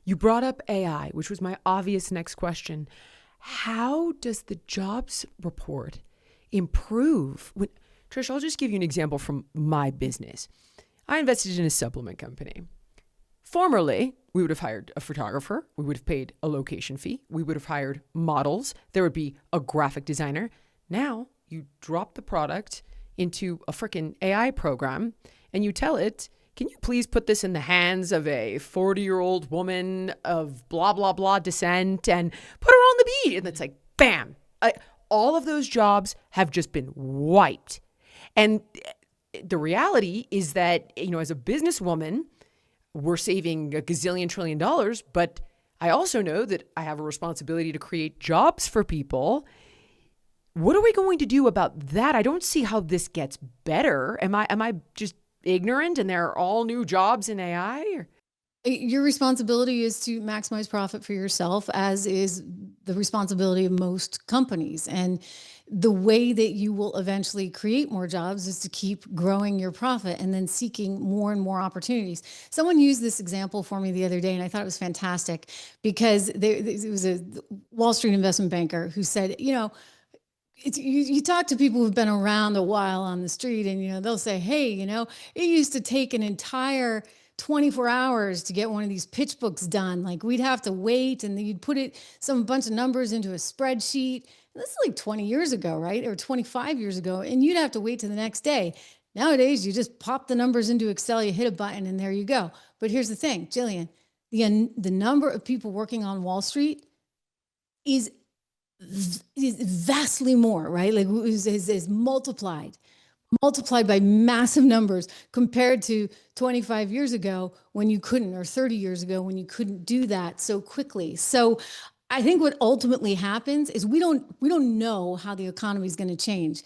You brought up AI, which was my obvious next question. How does the jobs report improve? Trish, I'll just give you an example from my business. I invested in a supplement company. Formerly, we would have hired a photographer. We would have paid a location fee. We would have hired models. There would be a graphic designer. Now, you drop the product into a freaking AI program and you tell it, can you please put this in the hands of a 40-year-old woman of blah, blah, blah descent and put her on the beat? And it's like, bam. All of those jobs have just been wiped. And the reality is that, as a businesswoman, we're saving a gazillion trillion dollars, but I also know that I have a responsibility to create jobs for people. What are we going to do about that? I don't see how this gets better. Am I just ignorant and there are all new jobs in AI? Or? Your responsibility is to maximize profit for yourself, as is the responsibility of most companies. And the way that you will eventually create more jobs is to keep growing your profit and then seeking more and more opportunities. Someone used this example for me the other day, and I thought it was fantastic because it was a Wall Street investment banker who said, you talk to people who've been around a while on the street and, they'll say, hey, it used to take an entire 24 hours to get one of these pitch books done. Like we'd have to wait and you'd put a bunch of numbers into a spreadsheet. And this is like 20 years ago, right? Or 25 years ago. And you'd have to wait till the next day. Nowadays, you just pop the numbers into Excel, you hit a button and there you go. But here's the thing, Jillian, the number of people working on Wall Street is vastly more, right? Like is multiplied by massive numbers compared to 25 years ago when you couldn't, or 30 years ago when you couldn't do that so quickly. So I think what ultimately happens is we don't know how the economy is going to change.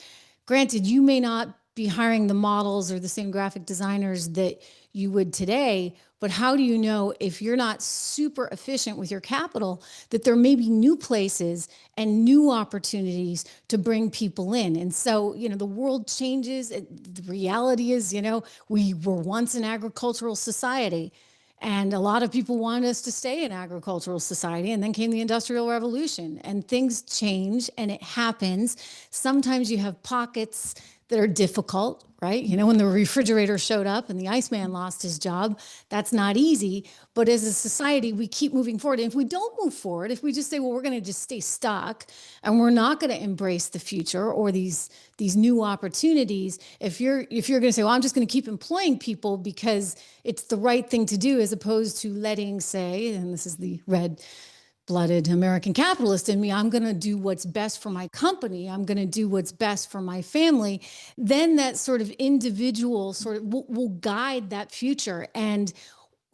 Granted, you may not be hiring the models or the same graphic designers that you would today, but how do you know if you're not super efficient with your capital that there may be new places and new opportunities to bring people in? And so, the world changes. The reality is, we were once an agricultural society. And a lot of people wanted us to stay in agricultural society. And then came the Industrial Revolution and things change and it happens. Sometimes you have pockets that are difficult, right? When the refrigerator showed up and the Iceman lost his job, that's not easy. But as a society, we keep moving forward. And if we don't move forward, if we just say, well, we're going to just stay stuck and we're not going to embrace the future or these new opportunities, if you're going to say, well, I'm just going to keep employing people because it's the right thing to do, as opposed to letting, say, and this is the red-blooded American capitalist in me, I'm going to do what's best for my company, I'm going to do what's best for my family, then that sort of individual will guide that future. And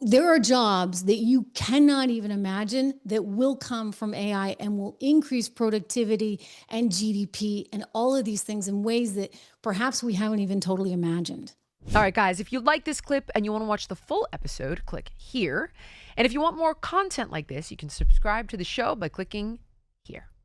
there are jobs that you cannot even imagine that will come from AI and will increase productivity and GDP and all of these things in ways that perhaps we haven't even totally imagined. All right, guys, if you like this clip and you want to watch the full episode, click here. And if you want more content like this, you can subscribe to the show by clicking here.